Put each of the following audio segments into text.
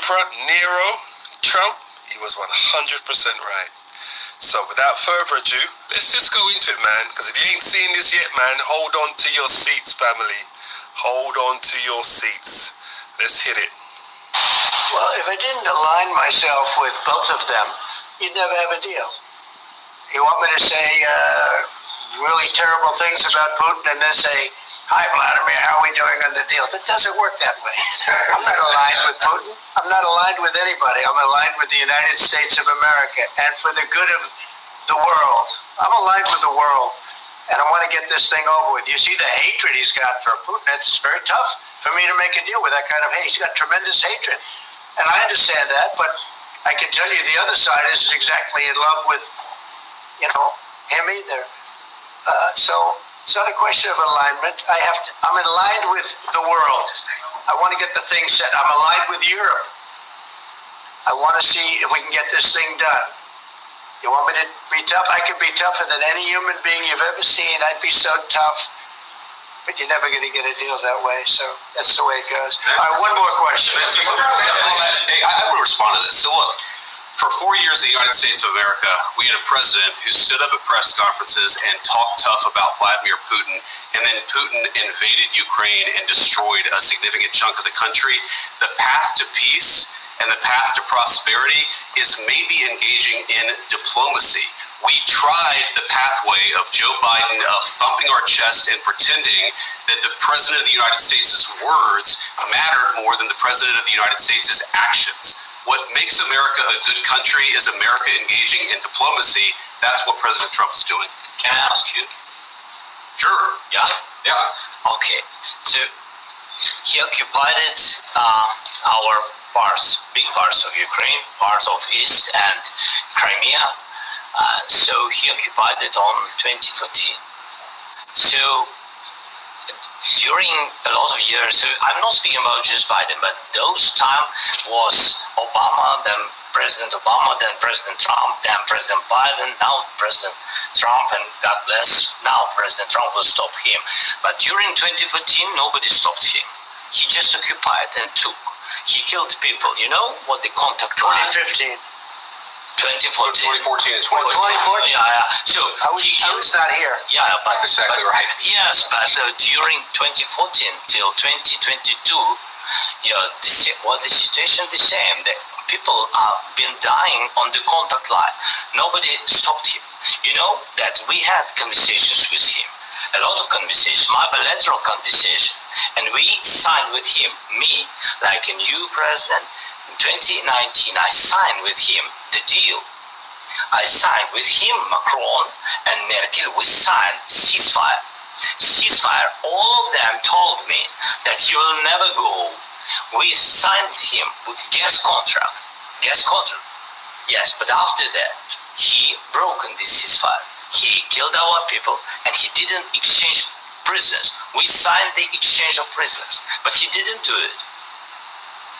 Emperor Nero Trump, he was 100% right. So without further ado, let's just go into it, man. Because if you ain't seen this yet, man, hold on to your seats, family. Hold on to your seats. Let's hit it. Well, if I didn't align myself with both of them, you'd never have a deal. You want me to say really terrible things about Putin and then say, "Hi, Vladimir, how are we doing on the deal?" That doesn't work that way. I'm not aligned with Putin. I'm not aligned with anybody. I'm aligned with the United States of America and for the good of the world. I'm aligned with the world, and I want to get this thing over with. You see the hatred he's got for Putin. It's very tough for me to make a deal with that kind of hate. He's got tremendous hatred, and I understand that, but I can tell you the other side isn't exactly in love with, him either. So it's not a question of alignment. I'm aligned with the world. I want to get the thing set. I'm aligned with Europe. I want to see if we can get this thing done. You want me to be tough? I could be tougher than any human being you've ever seen. I'd be so tough. But you're never going to get a deal that way. So that's the way it goes. All right, one more question. I would respond to this. So look, for 4 years in the United States of America, we had a president who stood up at press conferences and talked tough about Vladimir Putin, and then Putin invaded Ukraine and destroyed a significant chunk of the country. The path to peace and the path to prosperity is maybe engaging in diplomacy. We tried the pathway of Joe Biden of thumping our chest and pretending that the President of the United States' words mattered more than the President of the United States' actions. What makes America a good country is America engaging in diplomacy. That's what President Trump is doing. Can I ask you? Sure. Yeah? Yeah. Okay. So he occupied our parts, big parts of Ukraine, part of East and Crimea. So he occupied it on 2014. So during a lot of years, so I'm not speaking about just Biden, but those time was Obama, then President Obama, then President Trump, then President Biden, now President Trump, and God bless, now President Trump will stop him. But during 2014, nobody stopped him. He just occupied and took. He killed people. You know what the contact 2015. 2014 and 2014. Yeah. So I was not here. Yeah, but that's exactly right. Yes, but during 2014 till 2022, the situation the same. The people have been dying on the contact line. Nobody stopped him. You know that we had conversations with him, a lot of conversations, my bilateral conversation, and we signed with him. Me, like a new president. In 2019, I signed with him the deal. I signed with him, Macron and Merkel. We signed ceasefire. Ceasefire. All of them told me that he will never go. We signed him with gas contract. Yes, but after that, he broke this ceasefire. He killed our people, and he didn't exchange prisoners. We signed the exchange of prisoners, but he didn't do it.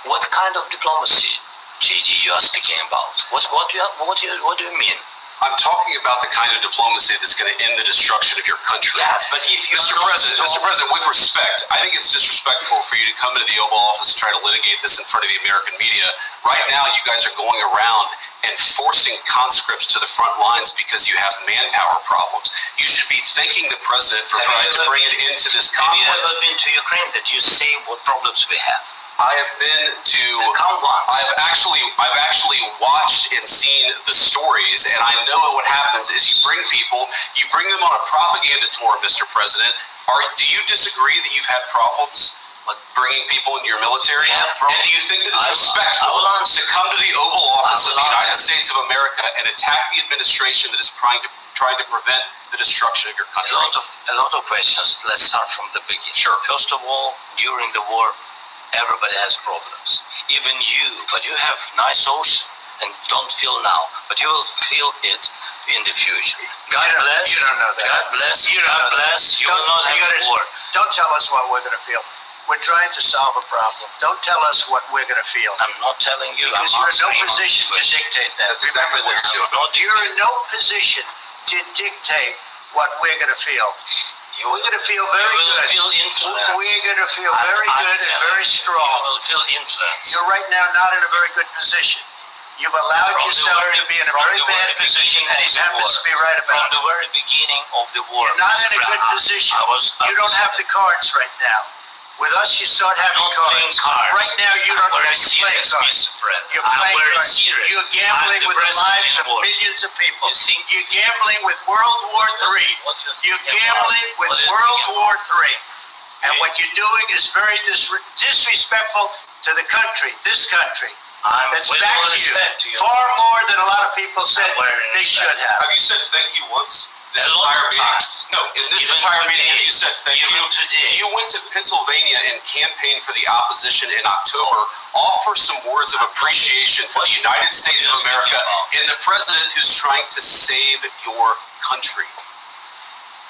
What kind of diplomacy, JD, you are speaking about? What do you mean? I'm talking about the kind of diplomacy that's going to end the destruction of your country. Yes, but if you Mr. President, with respect, I think it's disrespectful for you to come into the Oval Office and try to litigate this in front of the American media. Right now, you guys are going around and forcing conscripts to the front lines because you have manpower problems. You should be thanking the president for trying to bring it into this conflict. Have you ever been to Ukraine that you say what problems we have? I have been to. Count once. I've actually watched and seen the stories, and I know what happens is you bring them on a propaganda tour, Mr. President. Do you disagree that you've had problems with bringing people into your military? And do you think that it's respectful to come to the Oval Office of the United States of America and attack the administration that is trying to prevent the destruction of your country? A lot of questions. Let's start from the beginning. Sure. First of all, during the war, everybody has problems, even you, but you have nice ocean and don't feel now, but you will feel it in the future. God bless. You don't know that. God bless. God bless. You will not have war. Don't tell us what we're going to feel. We're trying to solve a problem. Don't tell us what we're going to feel. I'm not telling you. Because you're in no position to dictate that. That's exactly what you're doing. You're in no position to dictate what we're going to feel. We're going to feel very will good. feel influence. We're going to feel very good and very strong. You will feel influence. You're right now not in a very good position. You've allowed From yourself the very, to be in a from very the bad very position, beginning and he of the happens war. to be right From about the it. very beginning of the war. You're not in a Mr. good Brown, position. I You don't have the cards right now. With us, you start having not playing cards. cards. Right now, you don't I'm very have to play serious, cards. Mr. President. You're I'm playing very cards. serious. You're gambling I'm the with the president lives of anymore. millions of people. You think- You're gambling with World War III. What do you You're think gambling about? with What do you World think War about? III. And what you're doing is very disrespectful to the country, this country. I'm That's with back all to you. respect to you. Far more than a lot of people said I'm very they should respect. have. Have you said thank you once? This A lot entire of meeting? times. No, in this Even entire meeting, today. have you said thank Even you? today. You went to Pennsylvania and campaigned for the opposition in October. Offer some words of appreciation for the United States of America and the president who's trying to save your country.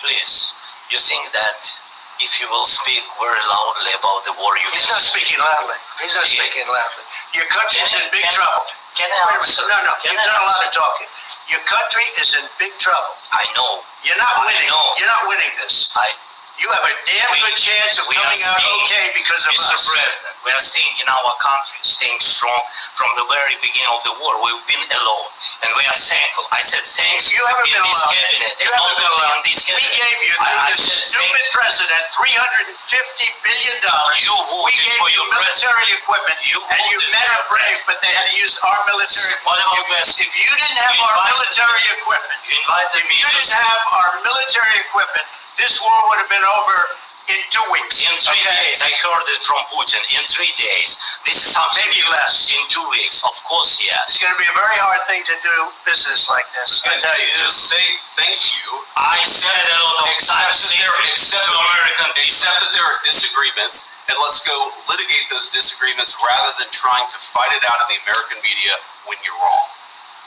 Please, you think that if you will speak very loudly about the war, you He's can not speaking loudly. He's not speaking loudly. Your country's in big trouble. Can I Wait a minute. answer? No, Can you've I done a lot answer? of talking. Your country is in big trouble. I know. You're not I winning. know. You're not winning this. You have a damn good chance of we are coming out staying- okay because of Mr. us. President, we are staying in our country, staying strong from the very beginning of the war. We've been alone, and we are thankful. I said thanks You haven't in been this alone. cabinet. You and haven't not been only alone. in this We cabinet. gave you, through I this said stupid thank- president, $350 billion. You We voted gave for you your military equipment, You and you voted men for are your brave, president. but they had to use our military. What about West? If you didn't have You our invited military me. equipment, You invited if me you to didn't have our military equipment, this war would have been over in 2 weeks. in 3 okay? days. I heard it from Putin. In 3 days. This is something Maybe new. less. In 2 weeks. Of course, yes. It's going to be a very hard thing to do business like this. I And tell you. just say thank you. I said a lot of Except times that there, except to that- American people. except that there are disagreements, and let's go litigate those disagreements rather than trying to fight it out in the American media when you're wrong.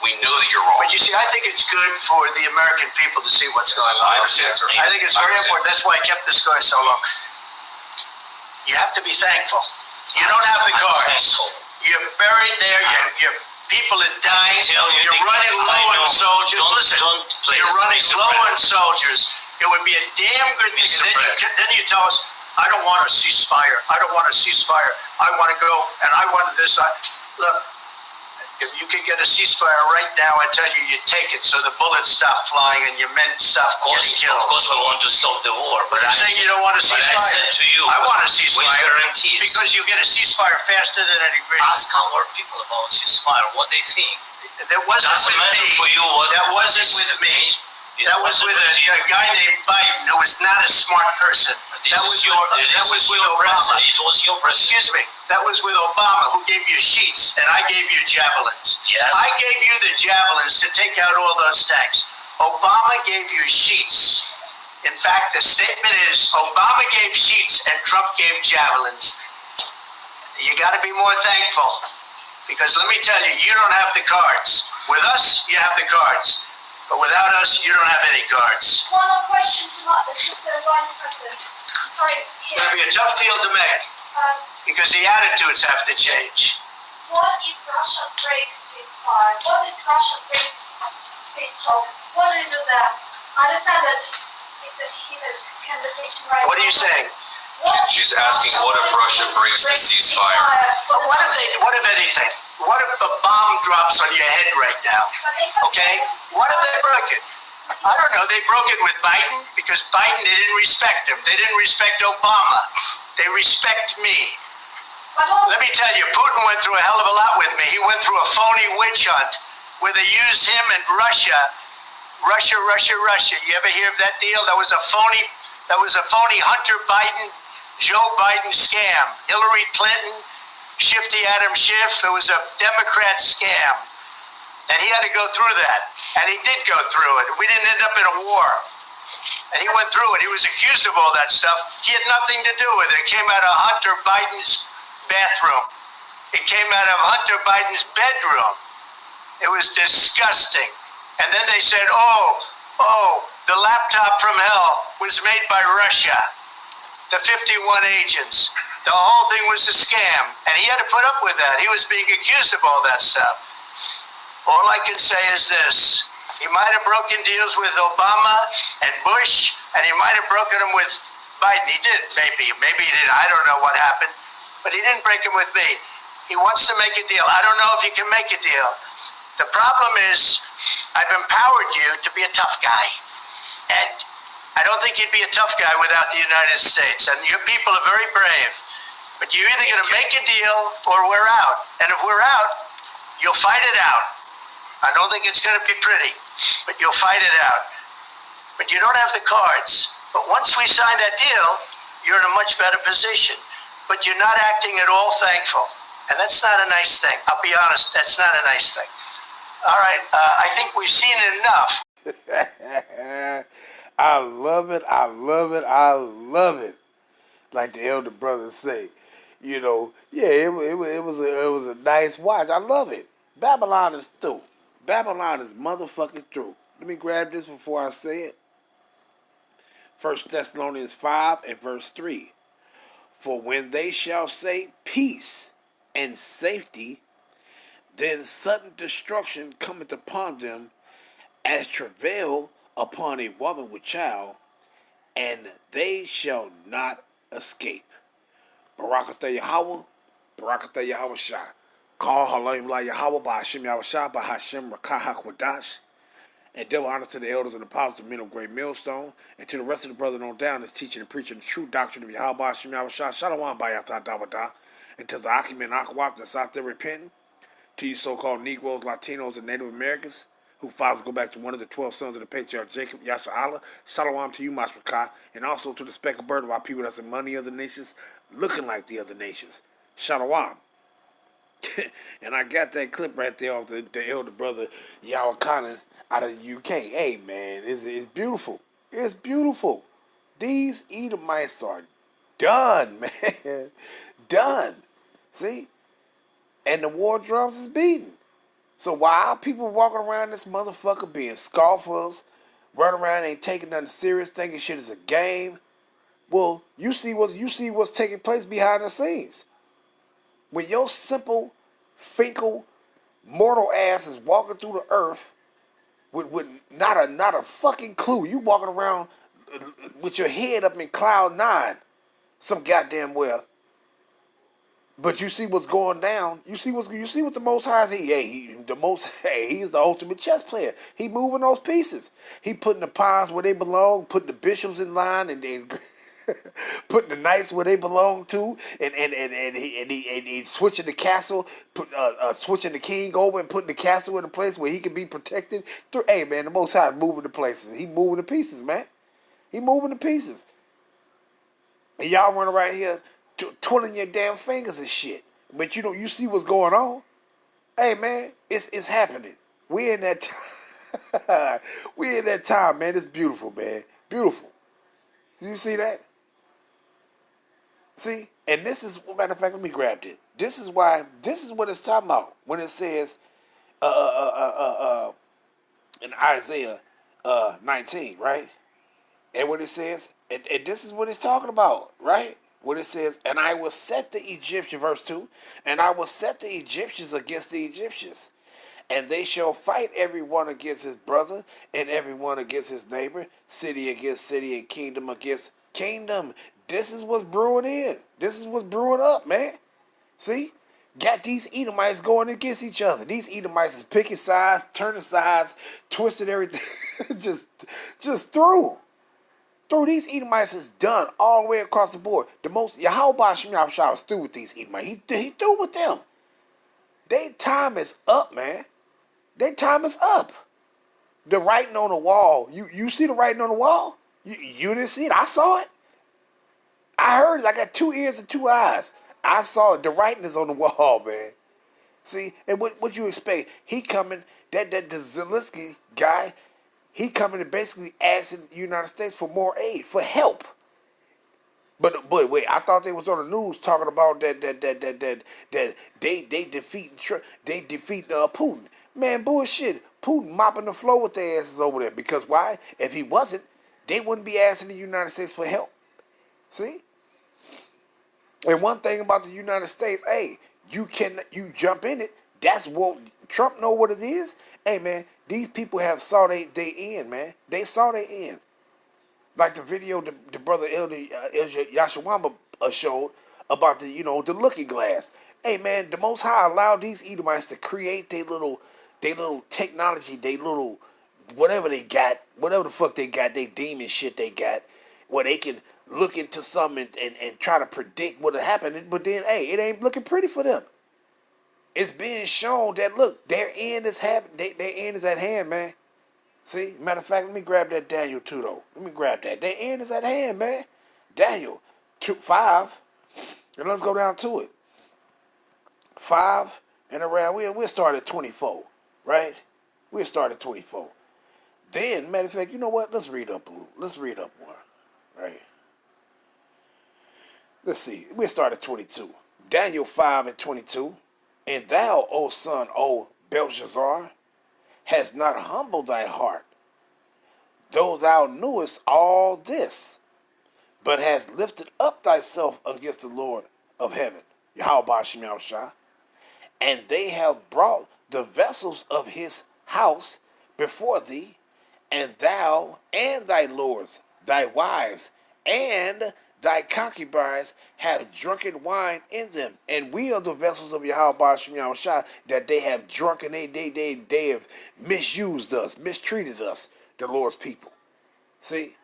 We know that you're wrong. But you see, I think it's good for the American people to see what's going on. I understand, sir. I think it's I very understand. important. That's why I kept this going so long. You have to be thankful. You don't have the I'm cards. thankful. You're buried there. Your people are dying. tell you You're the- running I low on know. soldiers. Don't- Listen, don't play you're this, running Mr. low on President. soldiers. It would be a damn good thing. Mr. Then you tell us, I don't want a ceasefire. I don't want a ceasefire. I want to go, and I want this. Look, if you could get a ceasefire right now, I tell you, you'd take it so the bullets stop flying and your men stop getting killed. Of course, we want to stop the war, but You're I saying said, you don't want a but I ceasefire. said to you, I want a with ceasefire guarantees. because you get a ceasefire faster than an agreement. Ask our people about ceasefire, what they think. That wasn't Doesn't with matter me. for you what. That wasn't is- with me. it That was wasn't with you. a guy named Biden who was not a smart person. This That is was your, with, that this was is with your Obama. president. It was your president. Excuse me. That was with Obama, who gave you sheets, and I gave you javelins. Yes. I gave you the javelins to take out all those tanks. Obama gave you sheets. In fact, the statement is Obama gave sheets and Trump gave javelins. You got to be more thankful, because let me tell you, you don't have the cards. With us, you have the cards, but without us, you don't have any cards. One more question to the Vice President. I'm sorry. It's going to be a tough deal to make, because the attitudes have to change. What if Russia breaks ceasefire? What if Russia breaks peace talks? What do you do then? I understand that it's a heated conversation right now. What are you saying? She's asking, what if Russia breaks the ceasefire? But what if anything? What if a bomb drops on your head right now? Okay? What if they broke it? I don't know. They broke it with Biden because Biden, they didn't respect him. They didn't respect Obama. They respect me. Let me tell you, Putin went through a hell of a lot with me. He went through a phony witch hunt where they used him and Russia. You ever hear of that deal? That was a phony Hunter Biden, Joe Biden scam. Hillary Clinton, Shifty Adam Schiff. It was a Democrat scam. And he had to go through that. And he did go through it. We didn't end up in a war. And he went through it. He was accused of all that stuff. He had nothing to do with it. It came out of Hunter Biden's bathroom. It came out of Hunter Biden's bedroom. It was disgusting. And then they said, oh, the laptop from hell was made by Russia. The 51 agents. The whole thing was a scam. And he had to put up with that. He was being accused of all that stuff. All I can say is this. He might have broken deals with Obama and Bush, And he might have broken them with Biden. He did, maybe. Maybe he did. I don't know what happened. But he didn't break them with me. He wants to make a deal. I don't know if he can make a deal. The problem is I've empowered you to be a tough guy. And I don't think you'd be a tough guy without the United States. And your people are very brave. But you're either going to make a deal or we're out. And if we're out, you'll fight it out. I don't think it's going to be pretty, but you'll fight it out. But you don't have the cards. But once we sign that deal, you're in a much better position. But you're not acting at all thankful. And that's not a nice thing. I'll be honest, that's not a nice thing. All right, I think we've seen enough. I love it. I love it. I love it. Like the elder brothers say, you know, yeah, it was a nice watch. I love it. Babylon is through. Babylon is motherfucking through. Let me grab this before I say it. 1 Thessalonians 5 and verse 3. For when they shall say peace and safety, then sudden destruction cometh upon them as travail upon a woman with child, and they shall not escape. Barakatah Yahweh, Barakatah Yahweh Shah. Call Halim La Yahweh by Hashem Yahweh Shah by Hashem Rakah HaKwadash. And double honors to the elders and apostles of men of great millstone, and to the rest of the brethren on down that's teaching and preaching the true doctrine of Yahweh by Hashem Yahweh Shah. Shalom by Yatah Dawada. And to the Akim and Akwap that's out there repenting. To you so-called Negroes, Latinos, and Native Americans, who fathers go back to one of the 12 sons of the patriarch Jacob, Yasha Allah. Shalom to you, Mashrakah, and also to the speckled bird of our people that's among the other nations, looking like the other nations. Shalom. And I got that clip right there of the elder brother Yahweh Conan out of the UK. Hey, man, it's beautiful. It's beautiful. These Edomites are done, man. Done. See? And the war drums is beating. So while people walking around this motherfucker being scoffers, running around ain't taking nothing serious, thinking shit is a game, well, you see what's taking place behind the scenes. When your simple, finkel, mortal ass is walking through the earth with not a fucking clue. You walking around with your head up in cloud 9, some goddamn well. But you see what's going down. You see what the Most High is. He's the ultimate chess player. He moving those pieces. He putting the pawns where they belong, putting the bishops in line, and putting the knights where they belong to, and he switching the castle, switching the king over and putting the castle in a place where he can be protected. Hey man, the Most High is moving the places. He moving the pieces, man. He moving the pieces. And y'all running right here twiddling your damn fingers and shit. But you see what's going on. Hey man, it's happening. We in that time. We in that time, man. It's beautiful, man. Beautiful. You see that? See? And this is, matter of fact, let me grab it. This is what it's talking about when it says in Isaiah 19, right? And what it says, and this is what it's talking about, right? What it says, and I will set the Egyptians, verse 2, and I will set the Egyptians against the Egyptians, and they shall fight every one against his brother, and every one against his neighbor, city against city, and kingdom against kingdom. This is what's brewing in. This is what's brewing up, man. See? Got these Edomites going against each other. These Edomites is picking sides, turning sides, twisting everything. just through. Through these Edomites is done all the way across the board. The most Yahweh Shem Yahweh was through with these Edomites. He through with them. Their time is up, man. Their time is up. The writing on the wall. You see the writing on the wall? You didn't see it. I saw it. I heard it. I got 2 ears and 2 eyes. I saw it. The writing is on the wall, man. See, and what you expect? He coming, that Zelensky guy, he coming and basically asking the United States for more aid, for help. But wait, I thought they was on the news talking about that they defeat Putin. Man, bullshit. Putin mopping the floor with their asses over there. Because why? If he wasn't, they wouldn't be asking the United States for help. See? And one thing about the United States, hey, you jump in it. That's what Trump know what it is. Hey man, these people have saw they end, man. They saw they end. Like the video the brother Elder Yashawamba showed about the looking glass. Hey man, the Most High allowed these Edomites to create their little technology, their little whatever they got, whatever the fuck they got, they demon shit they got, where they can look into something and try to predict what'll happen. But then, hey, it ain't looking pretty for them. It's being shown that look, their end is their end is at hand, man. See, matter of fact, let me grab that Daniel 2 though. Let me grab that. Their end is at hand, man. Daniel 2:5, and let's go down to it. 5 and around. We'll start at 24, right? We'll start at 24. Then, matter of fact, you know what? Let's read up a little. Let's read up more, right? Let's see. We'll start at 22. Daniel 5 and 22. And thou, O son, O Belshazzar, hast not humbled thy heart, though thou knewest all this, but hast lifted up thyself against the Lord of heaven, Yahweh Shem Yahushua, and they have brought the vessels of his house before thee, and thou and thy lords, thy wives, and thy concubines have drunken wine in them. And we are the vessels of Yahweh Shem Yahushua that they have drunken, they have misused us, mistreated us, the Lord's people. See?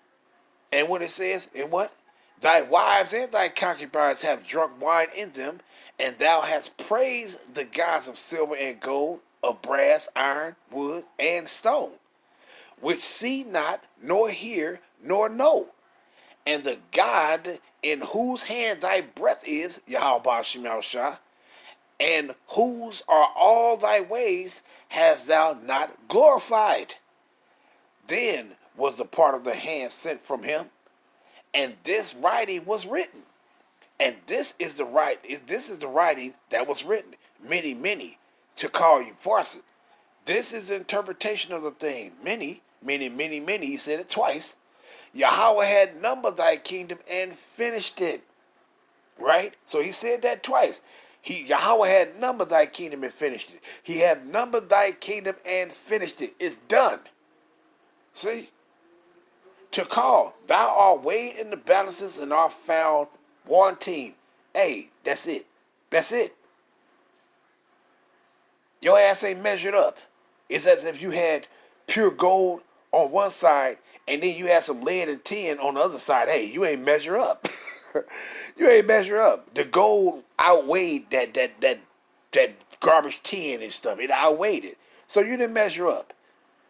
And what it says, and what? Thy wives and thy concubines have drunk wine in them, and thou hast praised the gods of silver and gold, of brass, iron, wood, and stone, which see not, nor hear, nor know. And the God in whose hand thy breath is, Yahweh Shem Yahushua, and whose are all thy ways, hast thou not glorified. Then was the part of the hand sent from him, and this writing was written. And this is the writing that was written. Many, to call you forth. This is the interpretation of the thing. Many, he said it twice. Yahweh had numbered thy kingdom and finished it. Right? So he said that twice. Yahweh had numbered thy kingdom and finished it. He had numbered thy kingdom and finished it. It's done. See? To call, thou art weighed in the balances and art found wanting. Hey, that's it. That's it. Your ass ain't measured up. It's as if you had pure gold on one side and then you had some lead and tin on the other side. Hey, you ain't measure up. You ain't measure up. The gold outweighed that garbage tin and stuff. It outweighed it. So you didn't measure up.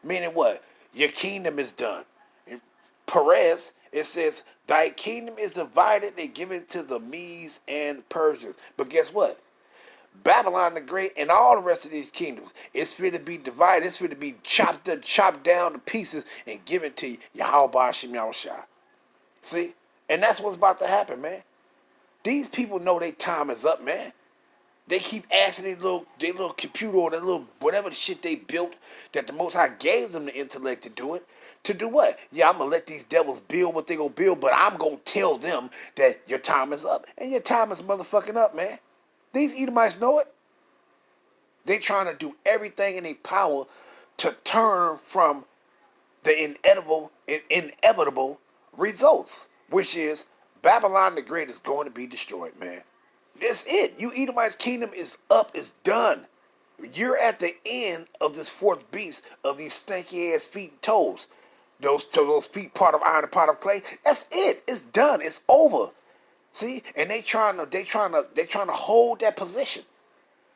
Meaning what? Your kingdom is done. In Perez, it says, thy kingdom is divided and given to the Medes and Persians. But guess what? Babylon the Great and all the rest of these kingdoms, it's fit to be divided. It's fit to be chopped down to pieces and given to you, Yahweh Shem Yahushua. See? And that's what's about to happen, man. These people know their time is up, man. They keep asking their little computer or their little whatever the shit they built that the Most High gave them the intellect to do it. To do what? Yeah, I'm going to let these devils build what they going to build, but I'm going to tell them that your time is up. And your time is motherfucking up, man. These Edomites know it. They trying to do everything in their power to turn from the inevitable results, which is Babylon the Great is going to be destroyed, man. That's it. You Edomites' kingdom is up, is done. You're at the end of this fourth beast of these stanky ass feet and toes. Those feet part of iron and part of clay. That's it. It's done. It's over. See, and they trying to hold that position.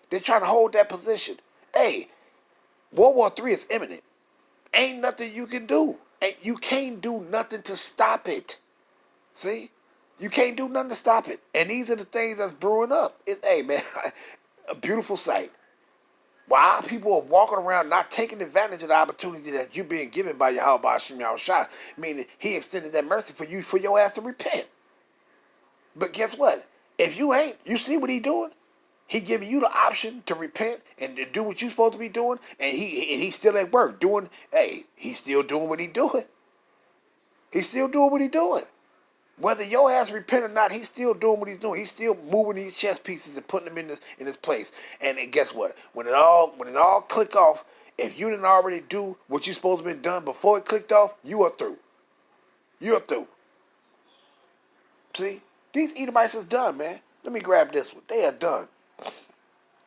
They're trying to hold that position. Hey, World War III is imminent. Ain't nothing you can do. You can't do nothing to stop it. See, you can't do nothing to stop it. And these are the things that's brewing up. Hey, man, a beautiful sight. While people are walking around not taking advantage of the opportunity that you're being given by Yahweh Shem Yahushua, meaning he extended that mercy for your ass to repent. But guess what? If you ain't, you see what he doing? He giving you the option to repent and to do what you're supposed to be doing, and he's still at work doing. Hey, he's still doing what he doing. He's still doing what he doing. Whether your ass repent or not, he's still doing what he's doing. He's still moving these chess pieces and putting them in his place. And guess what? When it all click off, if you didn't already do what you're supposed to be done before it clicked off, you are through. You're through. See? These Edomites is done, man. Let me grab this one. They are done.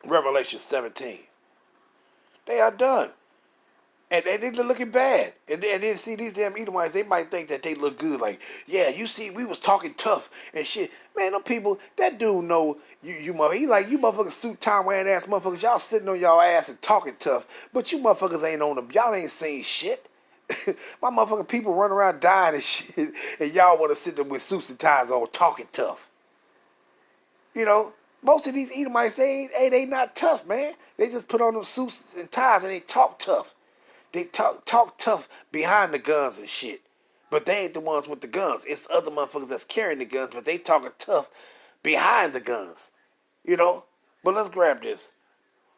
Revelation 17. They are done. And they're looking bad. And then see these damn Edomites, they might think that they look good. Like, yeah, you see, we was talking tough and shit. Man, them people, that dude know you he like, you motherfuckers suit time wearing ass motherfuckers. Y'all sitting on y'all ass and talking tough. But you motherfuckers ain't on them. Y'all ain't saying shit. My motherfucking people run around dying and shit. And y'all want to sit there with suits and ties on talking tough. You know, most of these Edomites, they not tough, man. They just put on them suits and ties and they talk tough. They talk tough behind the guns and shit. But they ain't the ones with the guns. It's other motherfuckers that's carrying the guns, but they talking tough behind the guns. You know? But let's grab this.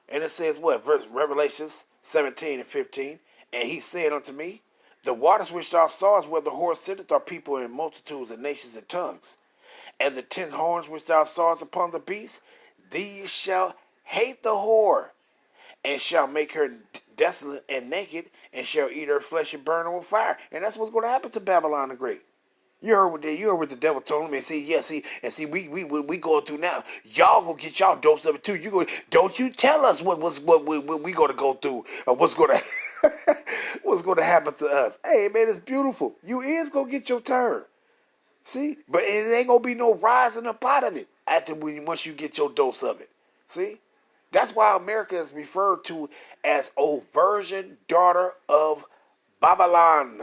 And it says what? Revelations 17 and 15. And he said unto me, the waters which thou sawest where the horse sitteth are people in multitudes and nations and tongues. And the 10 horns which thou sawest upon the beast, these shall hate the whore, and shall make her desolate and naked, and shall eat her flesh and burn her with fire. And that's what's going to happen to Babylon the Great. You heard what the devil told him, and see, we going through now. Y'all gonna get y'all dose of it too. Don't you tell us what we gonna go through, or what's gonna what's gonna happen to us. Hey man, it's beautiful. You is gonna get your turn. See, but it ain't gonna be no rising up out of it once you get your dose of it. See. That's why America is referred to as a virgin daughter of Babylon.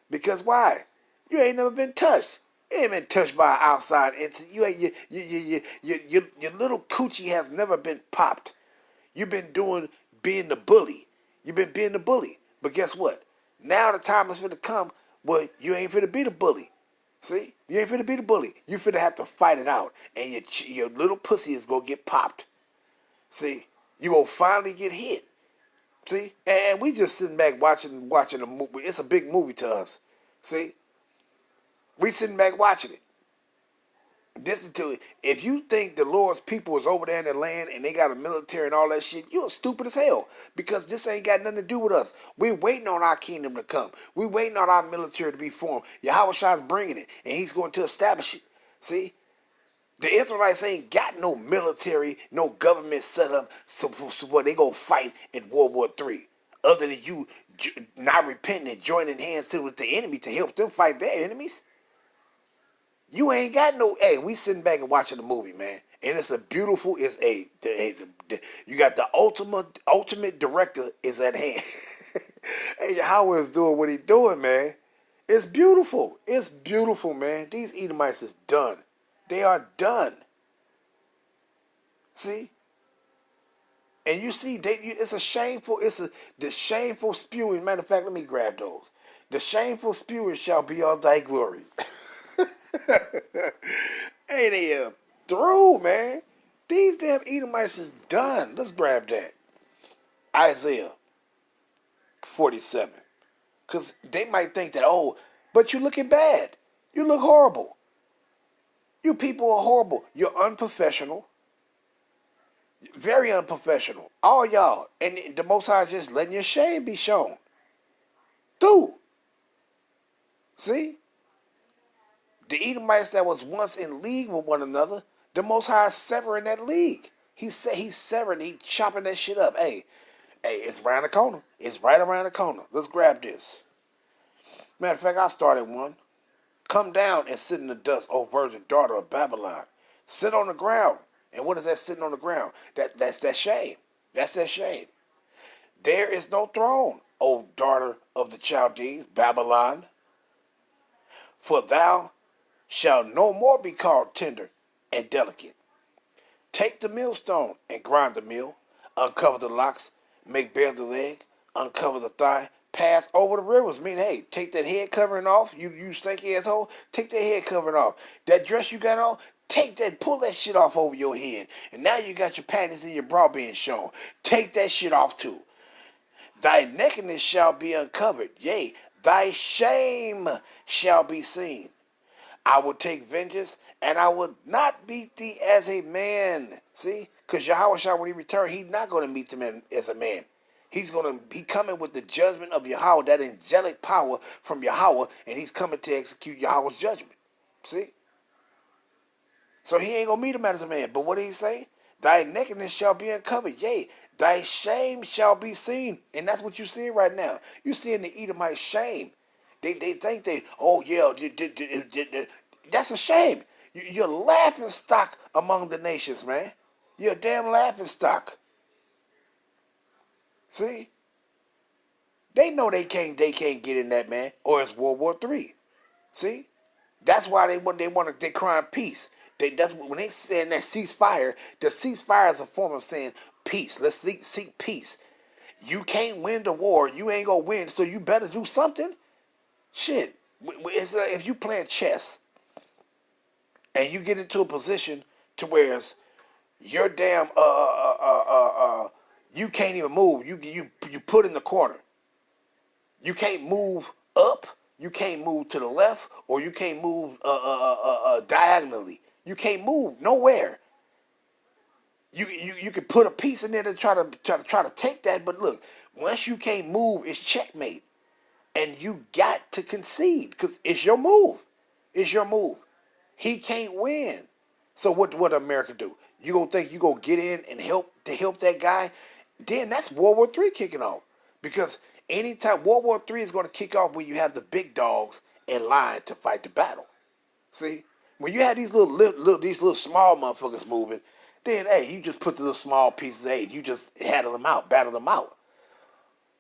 Because why? You ain't never been touched. You ain't been touched by an outside entity. Your little coochie has never been popped. You've been being the bully. You've been being the bully. But guess what? Now the time is going to come where you ain't finna be the bully. See? You ain't finna be the bully. You finna have to fight it out. And your little pussy is going to get popped. See, you gonna finally get hit. See, and we just sitting back watching a movie. It's a big movie to us. See, we sitting back watching it. Listen to it. If you think the Lord's people is over there in the land and they got a military and all that shit, you're stupid as hell. Because this ain't got nothing to do with us. We're waiting on our kingdom to come. We're waiting on our military to be formed. Yahweh Shah's bringing it, and he's going to establish it. See. The Israelites ain't got no military, no government set up so what they gonna fight in World War III. Other than you not repenting and joining hands with the enemy to help them fight their enemies. You ain't got no. Hey, we sitting back and watching the movie, man, and it's a beautiful. You got the ultimate director is at hand. Hey, Yahweh is doing what he doing, man. It's beautiful. It's beautiful, man. These Edomites is done. They are done. See? And you see, it's a shameful, the shameful spewing. Matter of fact, let me grab those. The shameful spewing shall be all thy glory. Ain't they through, man? These damn Edomites is done. Let's grab that. Isaiah 47. Because they might think that, oh, but you looking bad. You look horrible. You people are horrible. You're unprofessional. Very unprofessional. All y'all. And the Most High is just letting your shame be shown. Through. See? The Edomites that was once in league with one another, the Most High is severing that league. He's severing, he's chopping that shit up. Hey, it's around the corner. It's right around the corner. Let's grab this. Matter of fact, I started one. Come down and sit in the dust, O virgin daughter of Babylon. Sit on the ground. And what is that sitting on the ground? That's that shame. That's that shame. There is no throne, O daughter of the Chaldees, Babylon. For thou shalt no more be called tender and delicate. Take the millstone and grind the mill. Uncover the locks, make bare the leg, uncover the thigh. Pass over the rivers. Mean, hey, take that head covering off. You stinky asshole. Take that head covering off. That dress you got on, pull that shit off over your head. And now you got your panties and your bra being shown. Take that shit off too. Thy nakedness shall be uncovered. Yea, thy shame shall be seen. I will take vengeance, and I will not beat thee as a man. See? Because Yahweh Shah, when he return, he's not going to meet them as a man. He coming with the judgment of Yahweh, that angelic power from Yahweh, and he's coming to execute Yahweh's judgment. See? So he ain't gonna meet him as a man. But what did he say? Thy nakedness shall be uncovered. Yea, thy shame shall be seen. And that's what you see right now. You seeing the Edomite shame. They think oh yeah, that's a shame. You're laughing stock among the nations, man. You're a damn laughing stock. See? They know they can't get in that, man, or it's World War III. See? That's why they crying peace. That's when they saying that ceasefire. The ceasefire is a form of saying peace. Let's seek peace. You can't win the war. You ain't gonna win, so you better do something. Shit. If you playing chess and you get into a position to where you're damn you can't even move. You put in the corner. You can't move up. You can't move to the left, or you can't move diagonally. You can't move nowhere. You can put a piece in there to try to take that, but look, once you can't move, it's checkmate, and you got to concede because it's your move. It's your move. He can't win. So what America do? You gonna think you gonna get in and help that guy? Then that's World War III kicking off, because anytime World War III is gonna kick off when you have the big dogs in line to fight the battle. See, when you have these little small motherfuckers moving, then hey, you just put the little small pieces. Hey, you just battle them out.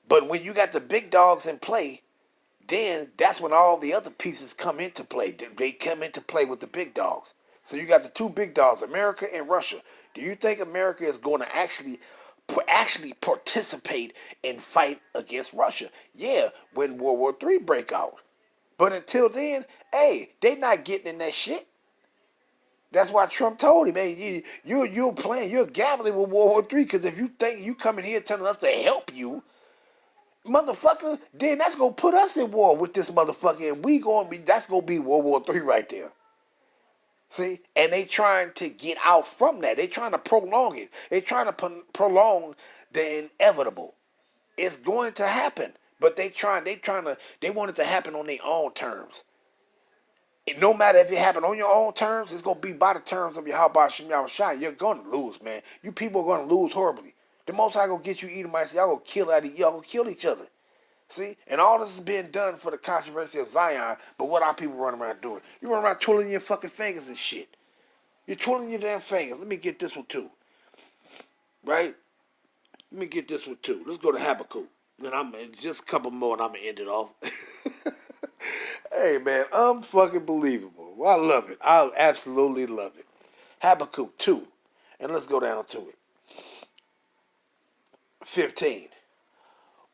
But when you got the big dogs in play, then that's when all the other pieces come into play. They come into play with the big dogs. So you got the two big dogs, America and Russia. Do you think America is going to actually participate and fight against Russia? Yeah, when World War III break out. But until then, hey, they not getting in that shit. That's why Trump told him, hey, you're gambling with World War III, because if you think you coming here telling us to help you, motherfucker, then that's gonna put us in war with this motherfucker, and that's gonna be World War III right there. See, and they trying to get out from that. They trying to prolong it. They trying to prolong the inevitable. It's going to happen, but they want it to happen on their own terms. And no matter if it happen on your own terms, it's gonna be by the terms of your how about Shem Yahushua. You're gonna lose, man. You people are gonna lose horribly. The Most High gonna get you Edomites. Y'all gonna kill each other. See, and all this is being done for the controversy of Zion. But what are people running around doing? You run around twiddling your fucking fingers and shit. You're twiddling your damn fingers. Let me get this one too. Right? Let me get this one too. Let's go to Habakkuk. And I'm just a couple more, and I'm gonna end it off. Hey man, unfucking believable. I love it. I absolutely love it. Habakkuk 2, and let's go down to it. 15.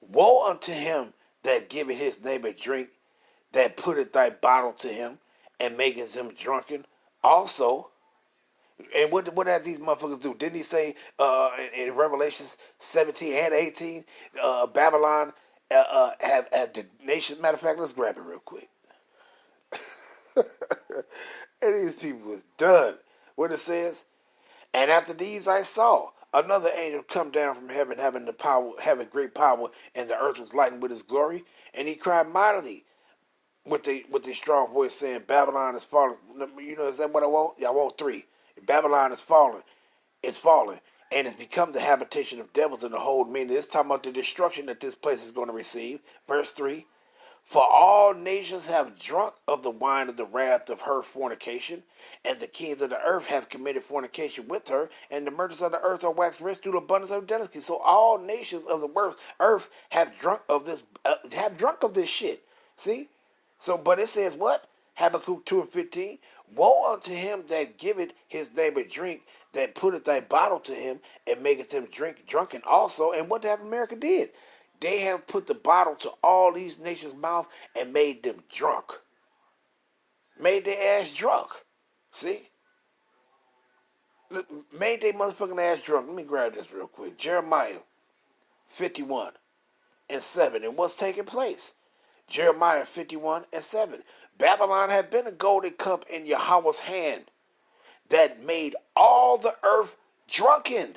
Woe unto him that giveth his neighbor drink, that putteth thy bottle to him, and maketh him drunken. Also, and what have these motherfuckers do? Didn't he say in Revelations 17 and 18, Babylon have the nation? Matter of fact, let's grab it real quick. And these people was done. What it says, and after these I saw another angel come down from heaven, having great power, and the earth was lightened with his glory. And he cried mightily with a strong voice, saying, Babylon is fallen. You know, is that what I want? Yeah, I want 3. Babylon is fallen. It's fallen. And it's become the habitation of devils and the whole meaning. It's talking about the destruction that this place is going to receive. Verse 3. For all nations have drunk of the wine of the wrath of her fornication, and the kings of the earth have committed fornication with her, and the merchants of the earth are waxed rich through the abundance of delicacy. So all nations of the earth have drunk of this shit. See? So, but it says what? Habakkuk 2 and 15. Woe unto him that giveth his neighbor drink, that putteth thy bottle to him, and maketh him drunken also. And what have America did? They have put the bottle to all these nations' mouth and made them drunk. Made their ass drunk. See? Made their motherfucking ass drunk. Let me grab this real quick. Jeremiah 51 and 7. And what's taking place? Jeremiah 51 and 7. Babylon had been a golden cup in Yahweh's hand that made all the earth drunken.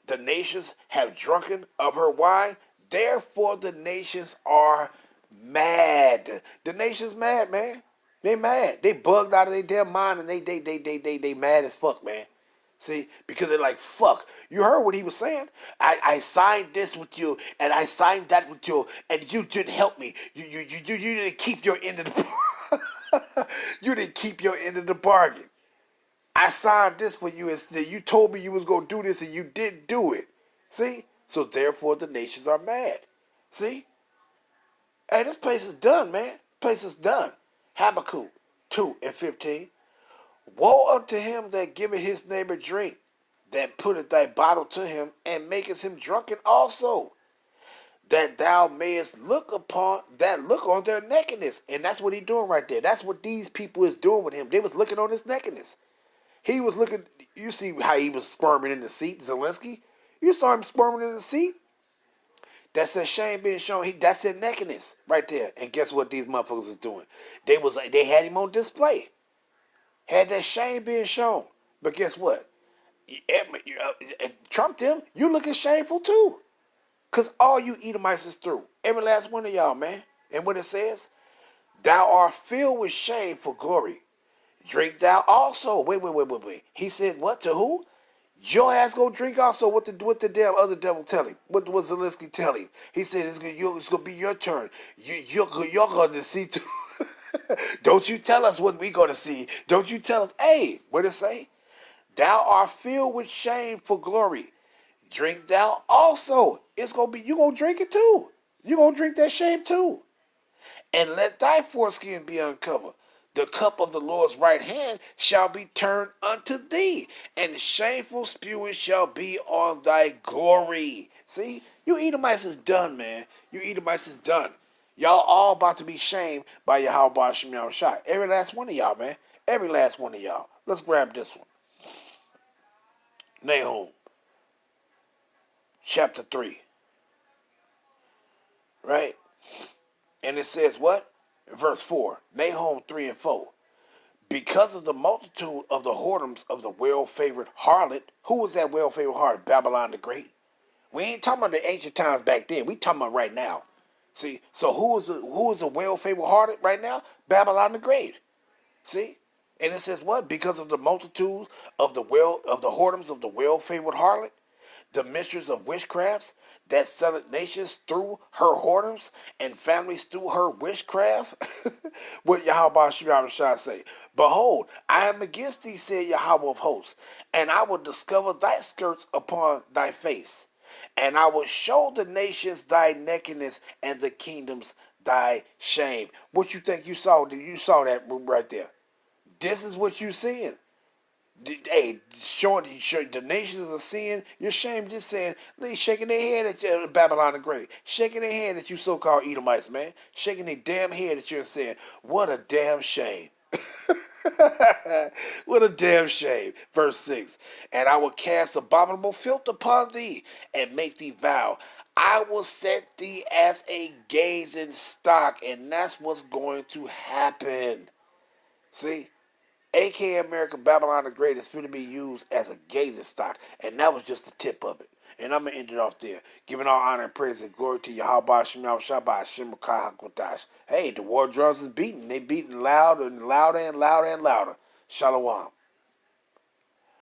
the nations have drunken of her wine. Therefore the nations are mad. The nations mad, man. They mad. They bugged out of their damn mind, and they mad as fuck, man. See, because they're like, fuck. You heard what he was saying? I signed this with you, and I signed that with you, and you didn't help me. You didn't keep your end of the you didn't keep your end of the bargain. I signed this for you, and you told me you was gonna do this, and you didn't do it. See? So therefore the nations are mad. See? Hey, this place is done, man. Place is done. Habakkuk 2:15. Woe unto him that giveth his neighbor drink, that putteth thy bottle to him, and maketh him drunken also, that thou mayest look on their nakedness. And that's what he doing right there. That's what these people is doing with him. They was looking on his nakedness. He was looking. You see how he was squirming in the seat, Zelensky. You saw him squirming in the seat. That's that shame being shown. That's their nakedness right there. And guess what these motherfuckers is doing? They had him on display. Had that shame being shown. But guess what? Trump them, you looking shameful too. Because all you Edomites is through. Every last one of y'all, man. And what it says? Thou art filled with shame for glory. Drink thou also. Wait. He said what to who? Your ass go drink also. What the damn other devil tell him? What Zelensky tell him? He said it's gonna be your turn. You're going to see too. Don't you tell us what we gonna see. Don't you tell us. Hey, what it say? Thou art filled with shame for glory. Drink thou also. It's gonna be, you gonna drink it too. You gonna drink that shame too. And let thy foreskin be uncovered. The cup of the Lord's right hand shall be turned unto thee, and shameful spewing shall be on thy glory. See, you Edomites is done, man. You Edomites is done. Y'all all about to be shamed by Yahweh Shem Yahushua. Every last one of y'all, man. Every last one of y'all. Let's grab this one. Nahum, chapter 3. Right? And it says what? Verse 4. Nahum 3 and 4. Because of the multitude of the whoredoms of the well-favored harlot. Who was that well-favored harlot? Babylon the Great. We ain't talking about the ancient times back then. We talking about right now. See, so who is the well-favored harlot right now? Babylon the Great. See? And it says what? Because of the multitude of the whoredoms of the well-favored harlot, the mistress of witchcrafts, that selleth nations through her whoredoms, and families through her witchcraft. What Yahweh Shai say? Behold, I am against thee, said Yahweh of hosts, and I will discover thy skirts upon thy face, and I will show the nations thy nakedness, and the kingdoms thy shame. What you think you saw? You saw that right there. This is what you seeing. Hey, showing the nations are seeing your shame. Just saying, they shaking their head at you, Babylon the Great, shaking their head at you, so-called Edomites, man, shaking their damn head at you and saying, "What a damn shame." What a damn shame. Verse 6. And I will cast abominable filth upon thee, and make thee vow. I will set thee as a gazing stock, and that's what's going to happen. See? A.K.A. America, Babylon the Great is going to be used as a gazing stock. And that was just the tip of it. And I'm going to end it off there. Giving all honor and praise and glory to Yahweh Shem Yahushua Hashem HaKodash. Hey, the war drums is beating. They beating loud and louder and louder and louder. Shalom.